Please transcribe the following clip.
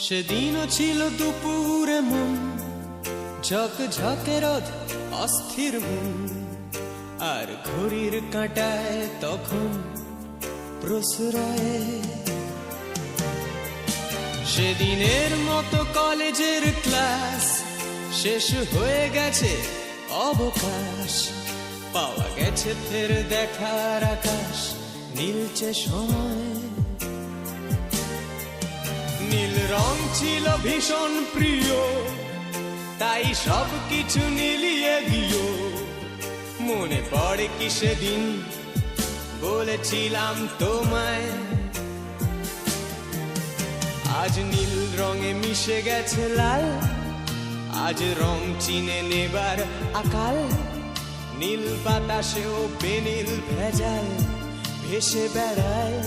সেদিনও ছিল দুপুরে মন ঝকঝকে রোদ অস্থির মন, আর ঘড়ির কাঁটায় তখন প্রসরায়। সেদিনের মতো কলেজের ক্লাস শেষ হয়ে গেছে, অবকাশ পাওয়া গেছে ফের দেখার আকাশ, নীলচে সময়। নীল রং ছিল ভীষণ প্রিয়, তাই সব কিছু নীলিয়ে দিও। মনে পড়ে কি সেদিন বলেছিলাম তোমায়, আজ নীল রঙে মিশে গেছে লাল, আজ রং চিনে নেবার আকাল। নীল বাতাসেও বেনীল ভেজাল ভেসে বেড়ায়।